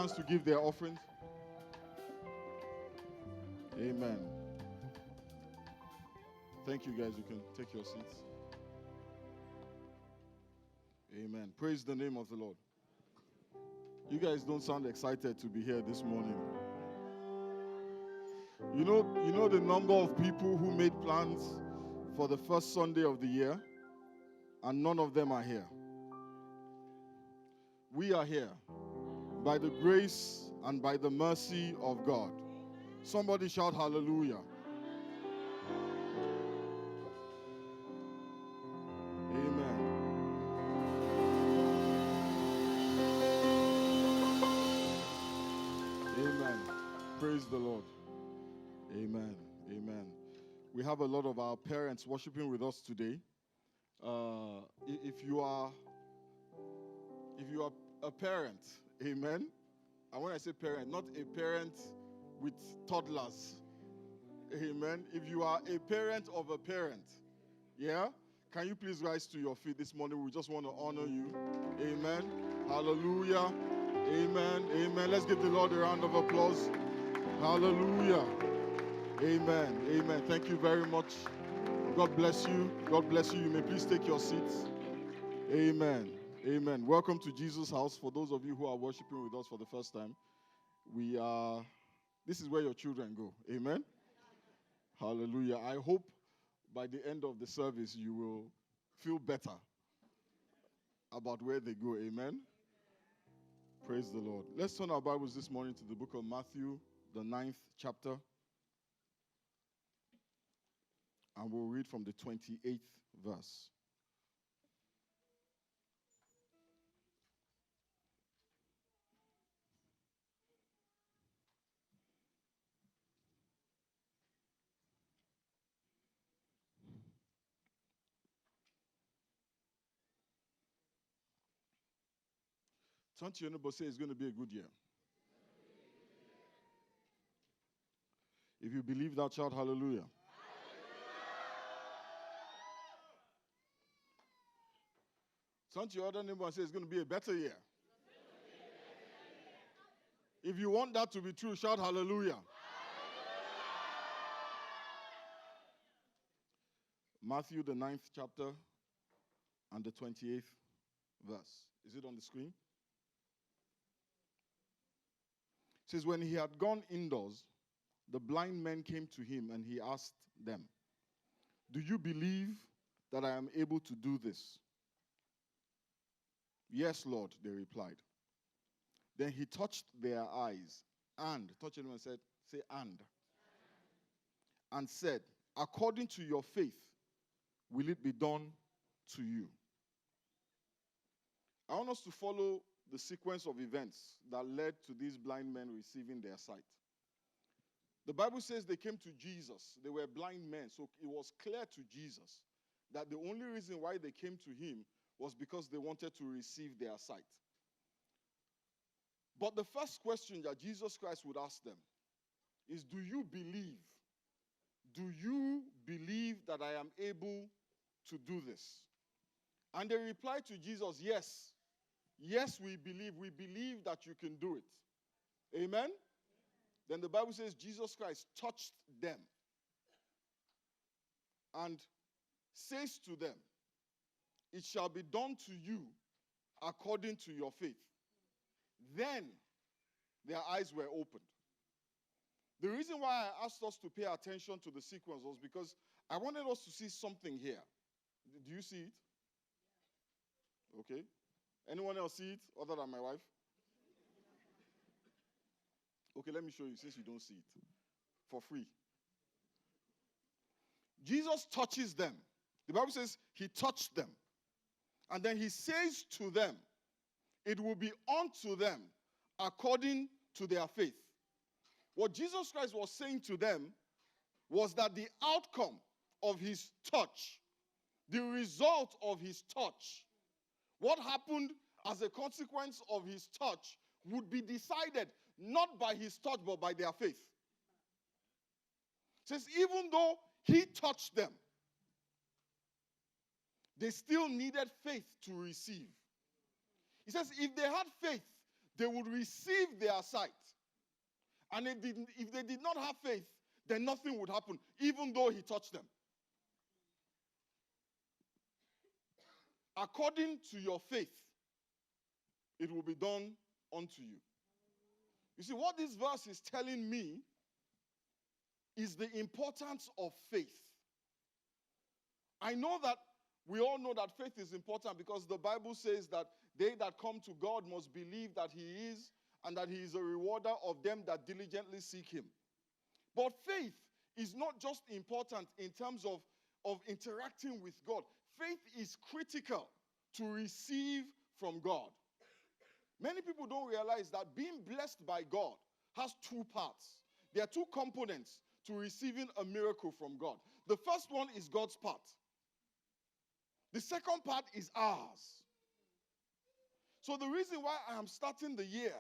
To give their offerings. Amen. Thank you, guys. You can take your seats. Amen. Praise the name of the Lord. You guys don't sound excited to be here this morning. You know the number of people who made plans for the first Sunday of the year, and none of them are here. We are here by the grace and by the mercy of God. Somebody shout hallelujah. Amen. Amen. Praise the Lord. Amen. Amen. We have a lot of our parents worshiping with us today. If you are a parent, amen. And when I say parent, not a parent with toddlers. Amen. If you are a parent of a parent, yeah, can you please rise to your feet this morning? We just want to honor you. Amen. Hallelujah. Amen. Amen. Let's give the Lord a round of applause. Hallelujah. Amen. Amen. Thank you very much. God bless you. God bless you. You may please take your seats. Amen. Amen. Welcome to Jesus' house. For those of you who are worshiping with us for the first time, this is where your children go. Amen. Hallelujah. I hope by the end of the service you will feel better about where they go. Amen. Praise the Lord. Let's turn our Bibles this morning to the book of Matthew, the 9th chapter. And we'll read from the 28th verse. Turn to your neighbor, say it's going to be a good year. If you believe that, shout hallelujah. Turn to your other neighbor and say it's going to be a better year. If you want that to be true, shout hallelujah. Matthew, the 9th chapter and the 28th verse. Is it on the screen? It says, when he had gone indoors, the blind men came to him and he asked them, do you believe that I am able to do this? Yes, Lord, they replied. Then he touched their eyes and, touch anyone, say and said, according to your faith, will it be done to you? I want us to follow the sequence of events that led to these blind men receiving their sight. The Bible says they came to Jesus. They were blind men, so it was clear to Jesus that the only reason why they came to him was because they wanted to receive their sight. But the first question that Jesus Christ would ask them is, do you believe? Do you believe that I am able to do this? And they replied to Jesus, yes. Yes, we believe. We believe that you can do it. Amen? Then the Bible says Jesus Christ touched them and says to them, it shall be done to you according to your faith. Then their eyes were opened. The reason why I asked us to pay attention to the sequence was because I wanted us to see something here. Do you see it? Okay. Anyone else see it other than my wife? Okay, let me show you since you don't see it. For free. Jesus touches them. The Bible says he touched them. And then he says to them, it will be unto them according to their faith. What Jesus Christ was saying to them was that the outcome of his touch, the result of his touch, what happened as a consequence of his touch would be decided not by his touch but by their faith. It says even though he touched them, they still needed faith to receive. He says if they had faith, they would receive their sight. And if they did not have faith, then nothing would happen, even though he touched them. According to your faith, it will be done unto you. You see, what this verse is telling me is the importance of faith. I know that we all know that faith is important because the Bible says that they that come to God must believe that he is and that he is a rewarder of them that diligently seek him. But faith is not just important in terms of interacting with God. Faith is critical to receive from God. Many people don't realize that being blessed by God has two parts. There are two components to receiving a miracle from God. The first one is God's part. The second part is ours. So the reason why I am starting the year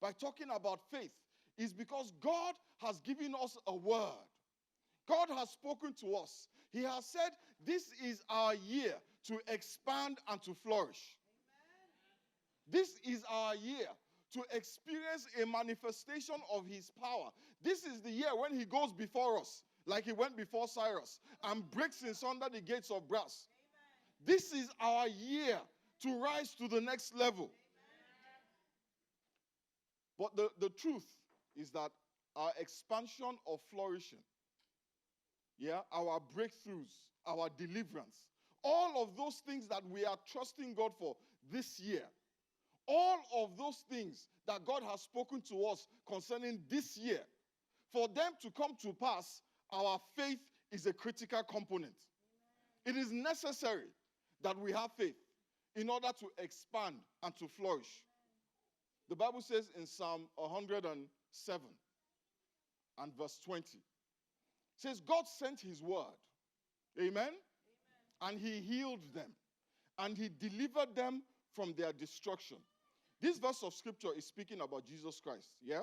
by talking about faith is because God has given us a word. God has spoken to us. He has said this is our year to expand and to flourish. This is our year to experience a manifestation of his power. This is the year when he goes before us, like he went before Cyrus, and breaks in sunder the gates of brass. This is our year to rise to the next level. But the truth is that our expansion of flourishing, our breakthroughs, our deliverance, all of those things that we are trusting God for this year, all of those things that God has spoken to us concerning this year, for them to come to pass, our faith is a critical component. It is necessary that we have faith in order to expand and to flourish. The Bible says in Psalm 107 and verse 20, it says, God sent his word, amen? And he healed them, and he delivered them from their destruction. This verse of scripture is speaking about Jesus Christ, yeah?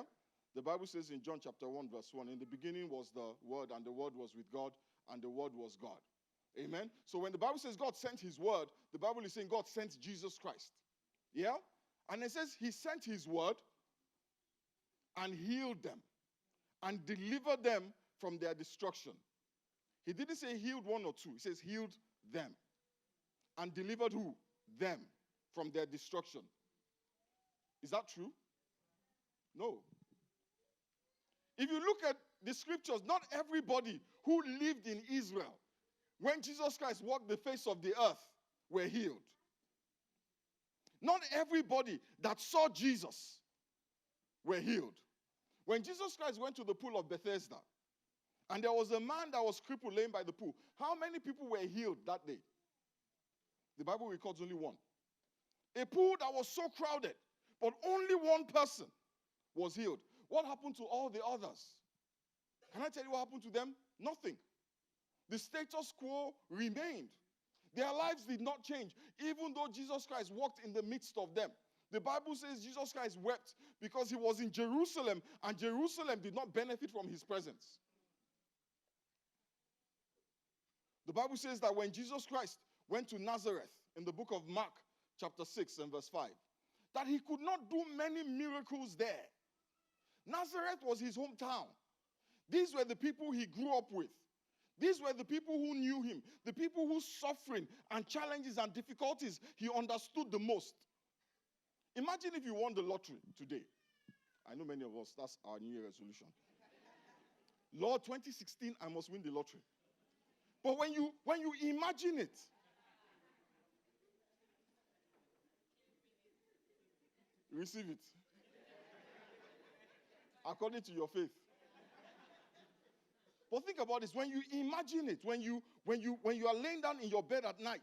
The Bible says in John chapter 1 verse 1, in the beginning was the word, and the word was with God, and the word was God. Amen? So when the Bible says God sent his word, the Bible is saying God sent Jesus Christ. Yeah? And it says he sent his word and healed them and delivered them from their destruction. He didn't say healed one or two. He says healed them. And delivered who? Them from their destruction. Is that true? No. If you look at the scriptures, not everybody who lived in Israel when Jesus Christ walked the face of the earth were healed. Not everybody that saw Jesus were healed. When Jesus Christ went to the pool of Bethesda, and there was a man that was crippled laying by the pool, how many people were healed that day? The Bible records only one. A pool that was so crowded, but only one person was healed. What happened to all the others? Can I tell you what happened to them? Nothing. The status quo remained. Their lives did not change, even though Jesus Christ walked in the midst of them. The Bible says Jesus Christ wept because he was in Jerusalem, and Jerusalem did not benefit from his presence. The Bible says that when Jesus Christ went to Nazareth in the book of Mark, chapter 6 and verse 5, that he could not do many miracles there. Nazareth was his hometown. These were the people he grew up with. These were the people who knew him, the people whose suffering and challenges and difficulties he understood the most. Imagine if you won the lottery today. I know many of us, that's our New Year resolution. Lord, 2016, I must win the lottery. But when you imagine it, receive it. According to your faith. But think about this. When you imagine it, when you are laying down in your bed at night,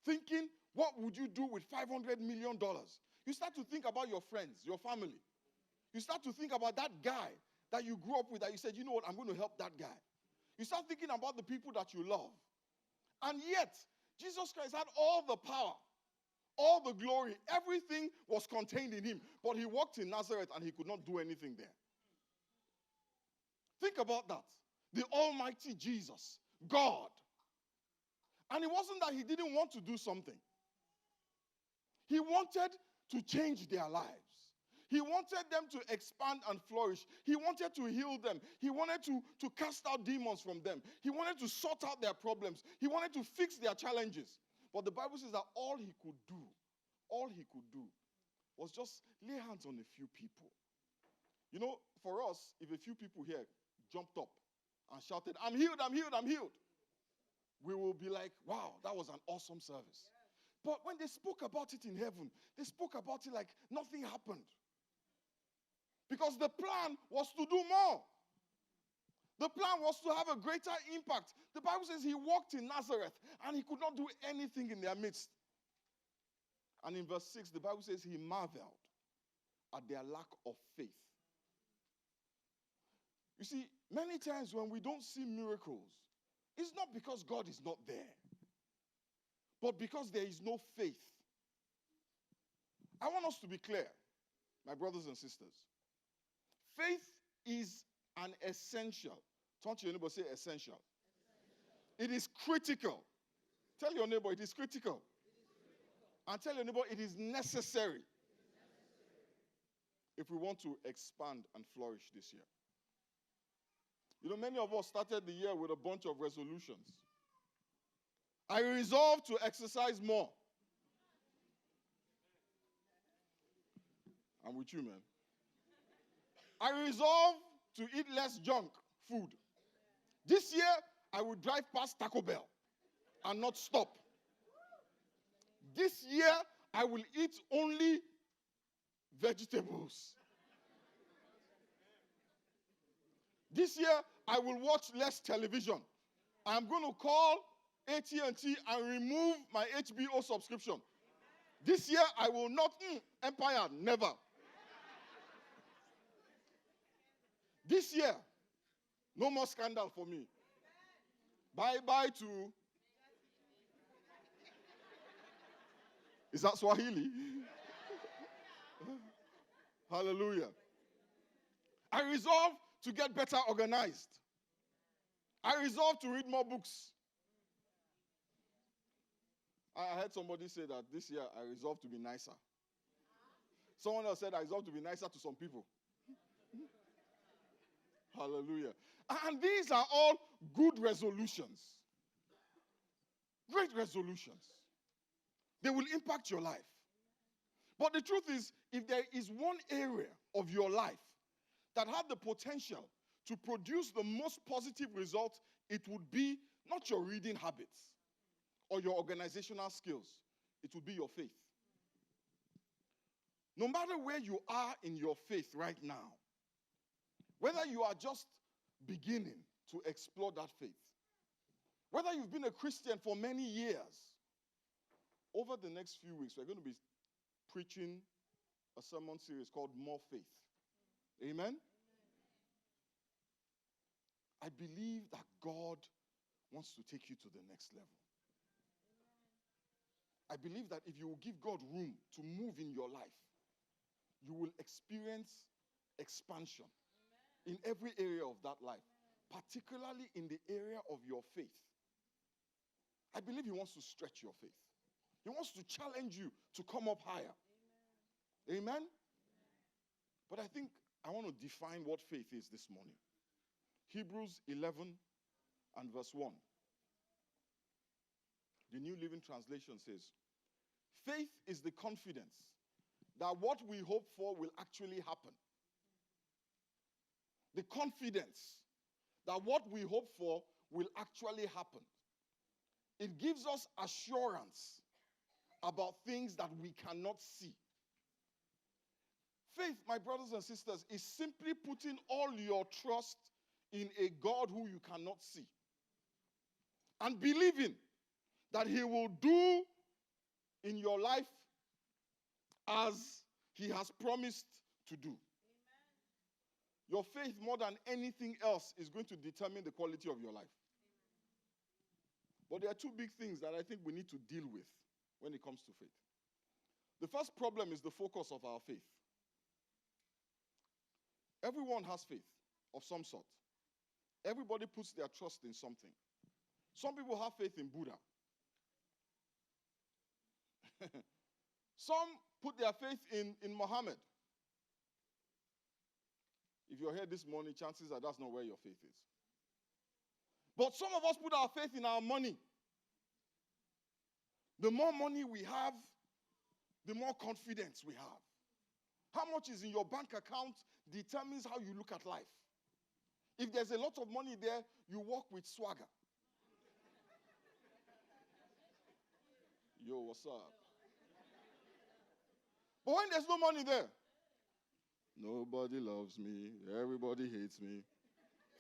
thinking, what would you do with $500 million? You start to think about your friends, your family. You start to think about that guy that you grew up with, that you said, you know what, I'm going to help that guy. You start thinking about the people that you love. And yet, Jesus Christ had all the power, all the glory, everything was contained in him. But he walked in Nazareth and he could not do anything there. Think about that. The Almighty Jesus, God. And it wasn't that he didn't want to do something. He wanted to change their lives. He wanted them to expand and flourish. He wanted to heal them. He wanted to cast out demons from them. He wanted to sort out their problems. He wanted to fix their challenges. But the Bible says that all he could do was just lay hands on a few people. You know, for us, if a few people here jumped up and shouted, "I'm healed, I'm healed, I'm healed," we will be like, wow, that was an awesome service. But when they spoke about it in heaven, they spoke about it like nothing happened. Because the plan was to do more. The plan was to have a greater impact. The Bible says he walked in Nazareth and he could not do anything in their midst. And in verse 6, the Bible says he marveled at their lack of faith. You see, many times when we don't see miracles, it's not because God is not there, but because there is no faith. I want us to be clear, my brothers and sisters. Faith is an essential. Turn to your neighbor, say essential. It is critical. Tell your neighbor it is critical. And tell your neighbor it is necessary if we want to expand and flourish this year. You know, many of us started the year with a bunch of resolutions. I resolved to exercise more. I'm with you, man. I resolved to eat less junk food. This year, I will drive past Taco Bell and not stop. This year, I will eat only vegetables. This year, I will watch less television. I'm going to call AT&T and remove my HBO subscription. This year, I will not, Empire, never. This year, no more scandal for me. Bye-bye to... Is that Swahili? Hallelujah. I resolve to get better organized. I resolve to read more books. I heard somebody say that this year I resolve to be nicer. Someone else said I resolve to be nicer to some people. Hallelujah. And these are all good resolutions. Great resolutions. They will impact your life. But the truth is, if there is one area of your life that had the potential to produce the most positive result, it would be not your reading habits or your organizational skills. It would be your faith. No matter where you are in your faith right now, whether you are just beginning to explore that faith, whether you've been a Christian for many years, over the next few weeks, we're going to be preaching a sermon series called More Faith. Amen? I believe that God wants to take you to the next level. I believe that if you will give God room to move in your life, you will experience expansion in every area of that life, particularly in the area of your faith. I believe he wants to stretch your faith. He wants to challenge you to come up higher. Amen? But I think I want to define what faith is this morning. Hebrews 11 and verse 1. The New Living Translation says, faith is the confidence that what we hope for will actually happen. The confidence that what we hope for will actually happen. It gives us assurance about things that we cannot see. Faith, my brothers and sisters, is simply putting all your trust in a God who you cannot see and believing that he will do in your life as he has promised to do. Amen. Your faith, more than anything else, is going to determine the quality of your life. Amen. But there are two big things that I think we need to deal with when it comes to faith. The first problem is the focus of our faith. Everyone has faith of some sort. Everybody puts their trust in something. Some people have faith in Buddha. Some put their faith in Muhammad. you're here this morning, chances are that's not where your faith is. But some of us put our faith in our money. The more money we have, the more confidence we have. How much is in your bank account determines how you look at life. If there's a lot of money there, you walk with swagger. Yo, what's up? But when there's no money there, nobody loves me, everybody hates me,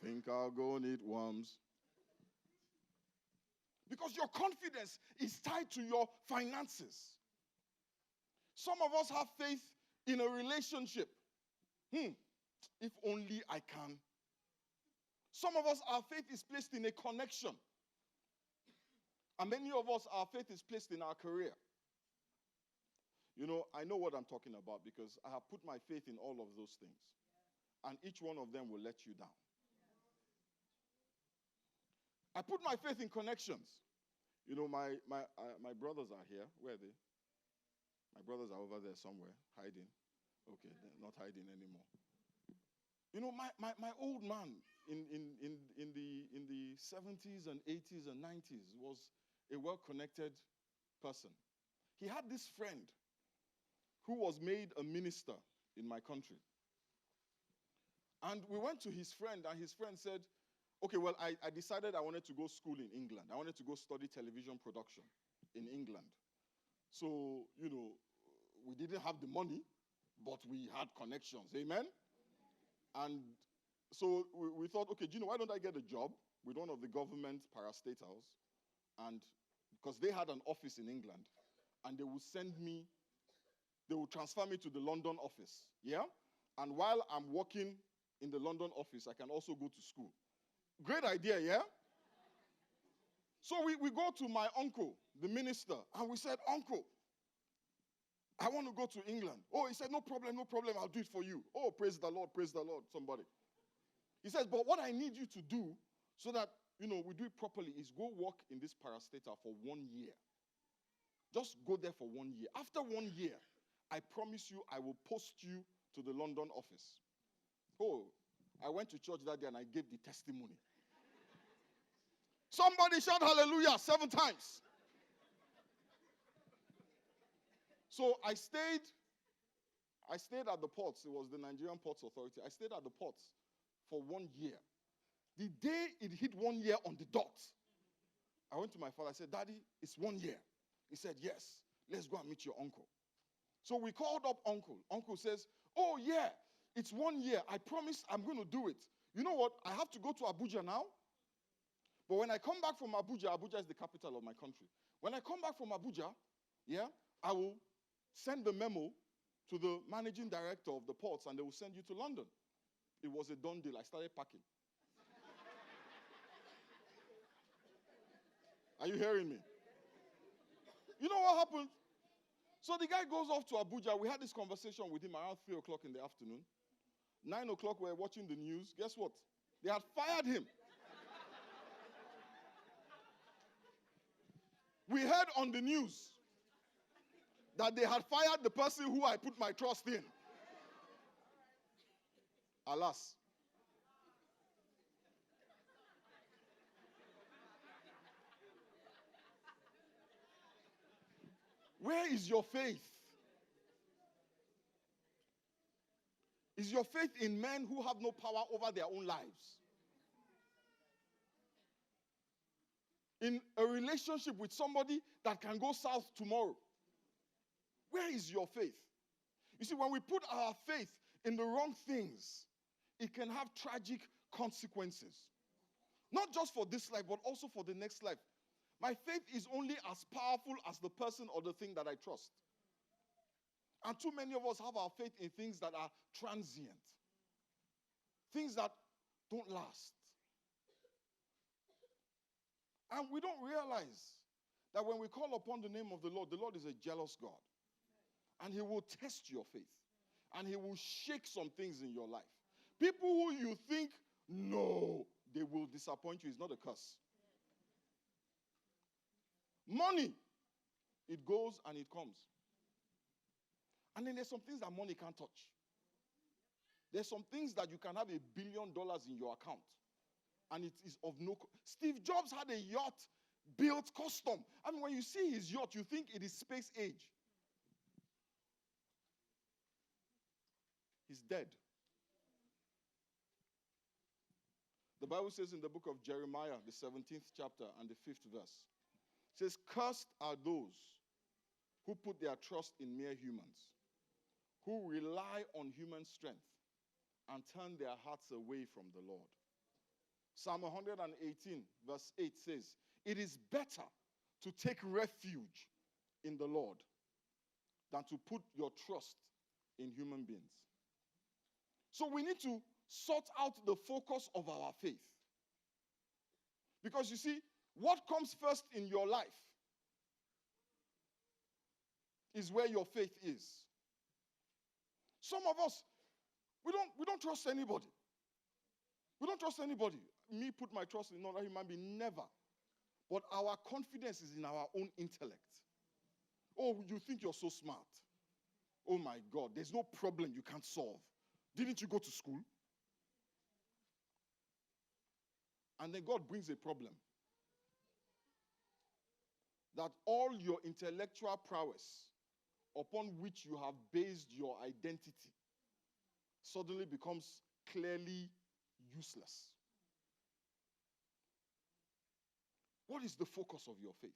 think I'll go and eat worms. Because your confidence is tied to your finances. Some of us have faith in a relationship. If only I can. Some of us, our faith is placed in a connection. And many of us, our faith is placed in our career. You know, I know what I'm talking about because I have put my faith in all of those things. And each one of them will let you down. I put my faith in connections. You know, my brothers are here. Where are they? My brothers are over there somewhere, hiding. Okay, they're not hiding anymore. You know, my old man in the 70s and 80s and 90s was a well-connected person. He had this friend who was made a minister in my country. And we went to his friend, and his friend said, okay, well, I decided I wanted to go school in England. I wanted to go study television production in England. So, you know, we didn't have the money, but we had connections. Amen? And so we thought, okay, why don't I get a job with one of the government parastatals? And because they had an office in England, and they would transfer me to the London office. Yeah? And while I'm working in the London office, I can also go to school. Great idea, yeah? So we go to my uncle, the minister, and we said, Uncle, I want to go to England. Oh, he said, no problem, I'll do it for you. Oh, praise the Lord, somebody. He says, but what I need you to do so that, we do it properly is go work in this parastatal for 1 year. Just go there for 1 year. After 1 year, I promise you I will post you to the London office. Oh, I went to church that day and I gave the testimony. Somebody shout hallelujah 7 times. So I stayed at the ports. It was the Nigerian Ports Authority. I stayed at the ports for 1 year. The day it hit 1 year on the dot, I went to my father. I said, Daddy, it's 1 year. He said, yes, let's go and meet your uncle. So we called up uncle. Uncle says, oh, yeah, it's 1 year. I promise I'm going to do it. You know what? I have to go to Abuja now. But when I come back from Abuja, Abuja is the capital of my country. When I come back from Abuja, yeah, I will send the memo to the managing director of the ports, and they will send you to London. It was a done deal. I started packing. Are you hearing me? You know what happened? So the guy goes off to Abuja. We had this conversation with him around 3 o'clock in the afternoon. 9 o'clock, we were watching the news. Guess what? They had fired him. We heard on the news that they had fired the person who I put my trust in. Alas. Where is your faith? Is your faith in men who have no power over their own lives? In a relationship with somebody that can go south tomorrow? Where is your faith? You see, when we put our faith in the wrong things, it can have tragic consequences. Not just for this life, but also for the next life. My faith is only as powerful as the person or the thing that I trust. And too many of us have our faith in things that are transient. Things that don't last. And we don't realize that when we call upon the name of the Lord is a jealous God. And he will test your faith. And he will shake some things in your life. People who you think, no, they will disappoint you. It's not a curse. Money, it goes and it comes. And then there's some things that money can't touch. There's some things that you can have $1 billion in your account, and it is of no. Steve Jobs had a yacht built custom. I mean, when you see his yacht, you think it is space age. He's dead. The Bible says in the book of Jeremiah, the 17th chapter and the 5th verse, it says, "Cursed are those who put their trust in mere humans, who rely on human strength and turn their hearts away from the Lord." Psalm 118, verse 8 says, "It is better to take refuge in the Lord than to put your trust in human beings." So we need to sort out the focus of our faith. Because you see, what comes first in your life is where your faith is. Some of us, we don't trust anybody. We don't trust anybody. Me put my trust in another human being, never. But our confidence is in our own intellect. Oh, you think you're so smart. Oh my God, there's no problem you can't solve. Didn't you go to school? And then God brings a problem. That all your intellectual prowess upon which you have based your identity suddenly becomes clearly useless. What is the focus of your faith?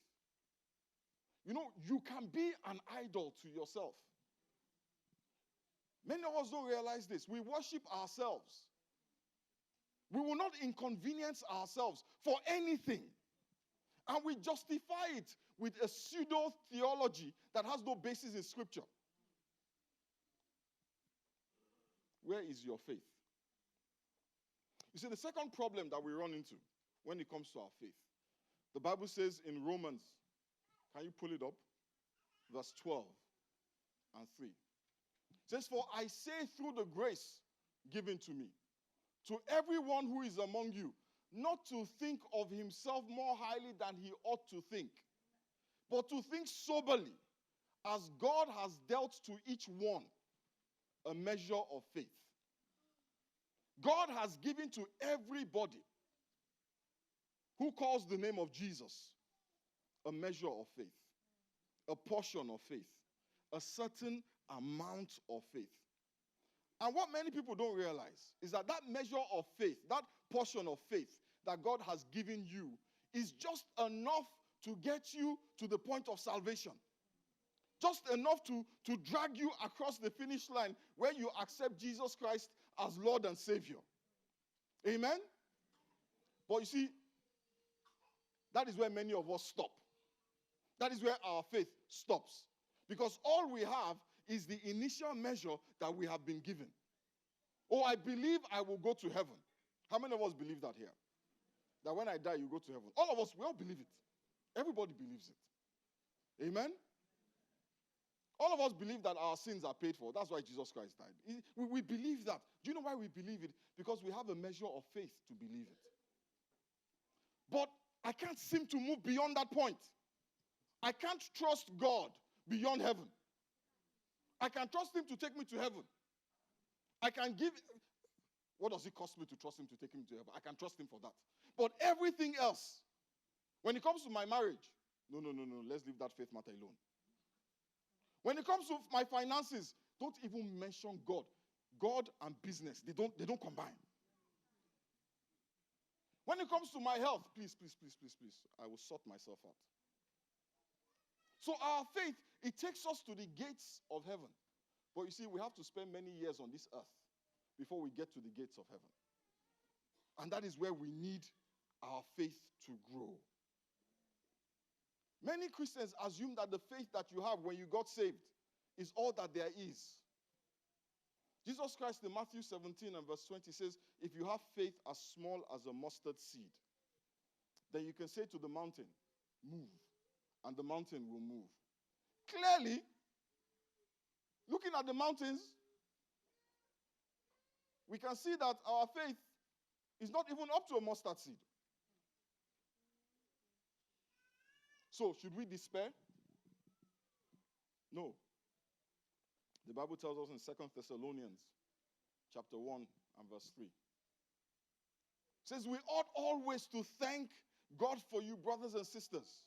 You know, you can be an idol to yourself. Many of us don't realize this. We worship ourselves. We will not inconvenience ourselves for anything. And we justify it with a pseudo-theology that has no basis in Scripture. Where is your faith? You see, the second problem that we run into when it comes to our faith, the Bible says in Romans, can you pull it up? Verse 12 and 3. It says, "For I say through the grace given to me, to everyone who is among you, not to think of himself more highly than he ought to think, but to think soberly, as God has dealt to each one a measure of faith." God has given to everybody who calls the name of Jesus a measure of faith, a portion of faith, a certain amount of faith. And what many people don't realize is that that measure of faith, that portion of faith that God has given you, is just enough to get you to the point of salvation. Just enough to drag you across the finish line where you accept Jesus Christ as Lord and Savior. Amen? But you see, that is where many of us stop. That is where our faith stops. Because all we have is the initial measure that we have been given. Oh, I believe I will go to heaven. How many of us believe that here? That when I die, you go to heaven. All of us, we all believe it. Everybody believes it. Amen? All of us believe that our sins are paid for. That's why Jesus Christ died. We believe that. Do you know why we believe it? Because we have a measure of faith to believe it. But I can't seem to move beyond that point. I can't trust God beyond heaven. I can trust him to take me to heaven. I can give. What does it cost me to trust him to take him to heaven? I can trust him for that. But everything else, when it comes to my marriage, no. Let's leave that faith matter alone. When it comes to my finances, don't even mention God. God and business, they don't combine. When it comes to my health, please, I will sort myself out. So our faith, it takes us to the gates of heaven. But you see, we have to spend many years on this earth before we get to the gates of heaven. And that is where we need our faith to grow. Many Christians assume that the faith that you have when you got saved is all that there is. Jesus Christ in Matthew 17 and verse 20 says, if you have faith as small as a mustard seed, then you can say to the mountain, move, and the mountain will move. Clearly, looking at the mountains, we can see that our faith is not even up to a mustard seed. So, should we despair? No. The Bible tells us in 2 Thessalonians chapter 1 and verse 3. It says, we ought always to thank God for you, brothers and sisters.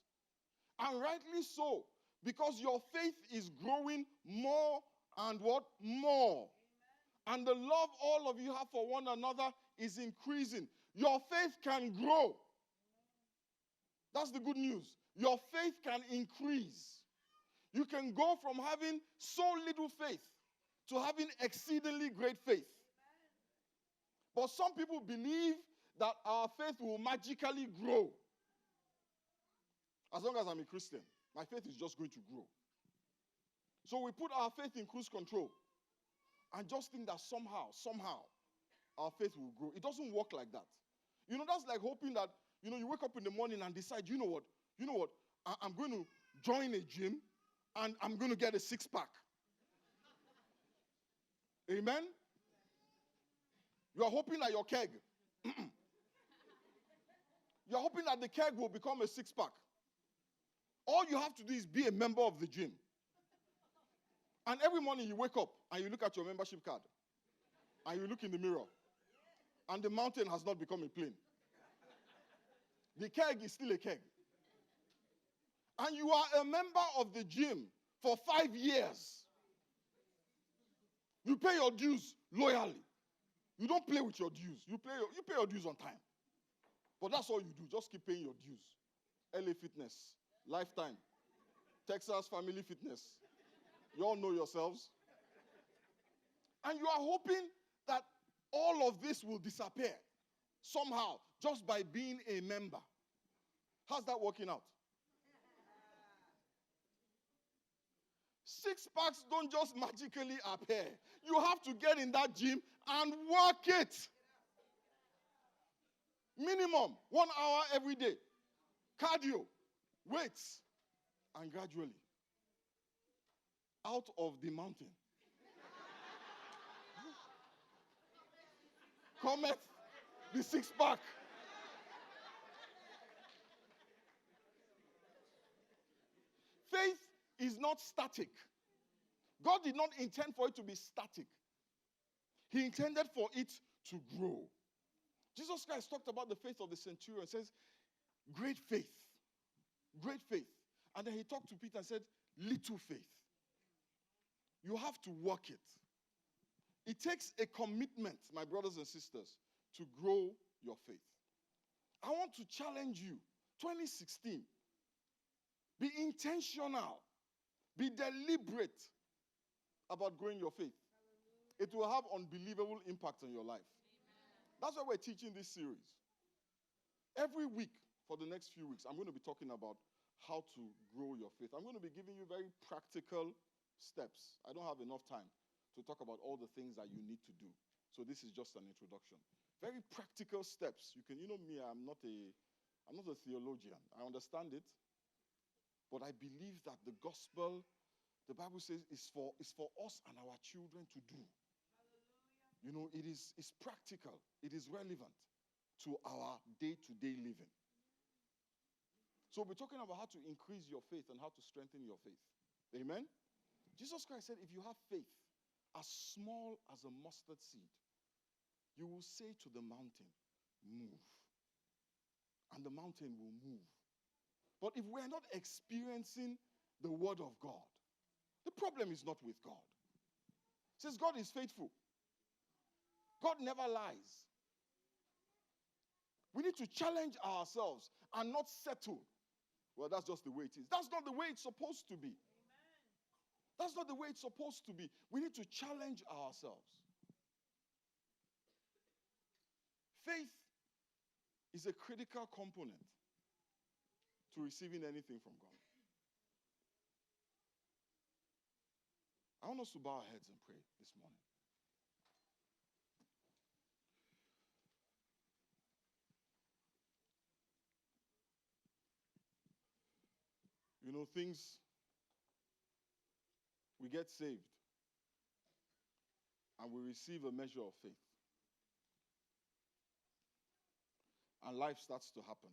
And rightly so, because your faith is growing more and what? More. And the love all of you have for one another is increasing. Your faith can grow. That's the good news. Your faith can increase. You can go from having so little faith to having exceedingly great faith. But some people believe that our faith will magically grow. As long as I'm a Christian, my faith is just going to grow. So we put our faith in cruise control and just think that somehow, our faith will grow. It doesn't work like that. That's like hoping that, you wake up in the morning and decide, you know what, I'm going to join a gym and I'm going to get a six-pack. Amen? You are hoping that your keg, you're hoping that the keg will become a six-pack. All you have to do is be a member of the gym. And every morning you wake up and you look at your membership card. And you look in the mirror. And the mountain has not become a plane. The keg is still a keg. And you are a member of the gym for 5 years. You pay your dues loyally. You don't play with your dues. You pay your dues on time. But that's all you do. Just keep paying your dues. LA Fitness, Lifetime, Texas Family Fitness. You all know yourselves. And you are hoping that all of this will disappear somehow just by being a member. How's that working out? Six packs don't just magically appear. You have to get in that gym and work it. Minimum 1 hour every day. Cardio, weights, and gradually out of the mountain cometh the six-pack. Faith is not static. God did not intend for it to be static. He intended for it to grow. Jesus Christ talked about the faith of the centurion. He says, great faith. Great faith. And then he talked to Peter and said, little faith. You have to work it. It takes a commitment, my brothers and sisters, to grow your faith. I want to challenge you. 2016. Be intentional. Be deliberate about growing your faith. It will have unbelievable impact on your life. That's why we're teaching this series. Every week for the next few weeks, I'm going to be talking about how to grow your faith. I'm going to be giving you very practical steps. I don't have enough time to talk about all the things that you need to do. So this is just an introduction. Very practical steps. You can, me, I'm not a theologian. I understand it. But I believe that the gospel, the Bible says, is for us and our children to do. Hallelujah. It's practical. It is relevant to our day-to-day living. So we're talking about how to increase your faith and how to strengthen your faith. Amen? Jesus Christ said, if you have faith as small as a mustard seed, you will say to the mountain, move. And the mountain will move. But if we're not experiencing the word of God, the problem is not with God. It says God is faithful. God never lies. We need to challenge ourselves and not settle. Well, that's just the way it is. That's not the way it's supposed to be. Amen. That's not the way it's supposed to be. We need to challenge ourselves. Faith is a critical component to receiving anything from God. I want us to bow our heads and pray this morning. We get saved and we receive a measure of faith. And life starts to happen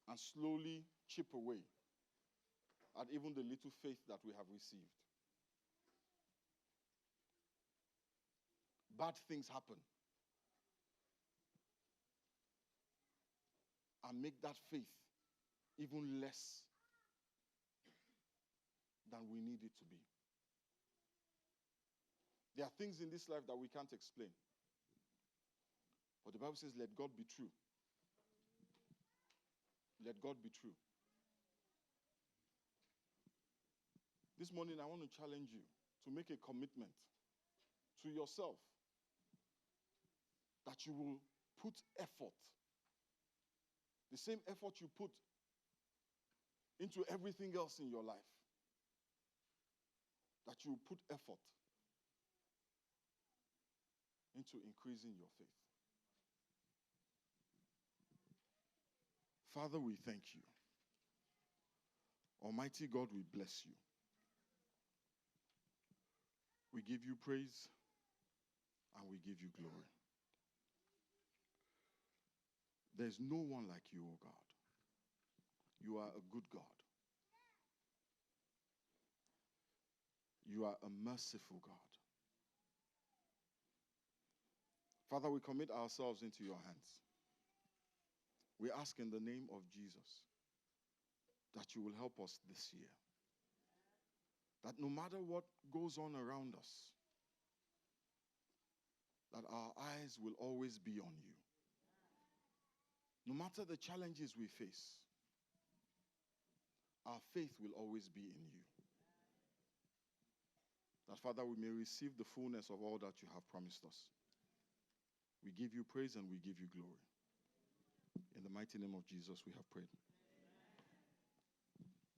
and slowly chip away at even the little faith that we have received. bad things happen. And make that faith even less than we need it to be. There are things in this life that we can't explain. But the Bible says, let God be true. Let God be true. This morning, I want to challenge you to make a commitment to yourself that you will put effort, the same effort you put into everything else in your life, that you will put effort into increasing your faith. Father, we thank you. Almighty God, we bless you. We give you praise and we give you glory. There's no one like you, O God. You are a good God. You are a merciful God. Father, we commit ourselves into your hands. We ask in the name of Jesus that you will help us this year. That no matter what goes on around us, that our eyes will always be on you. No matter the challenges we face, our faith will always be in you. That, Father, we may receive the fullness of all that you have promised us. We give you praise and we give you glory. In the mighty name of Jesus, we have prayed.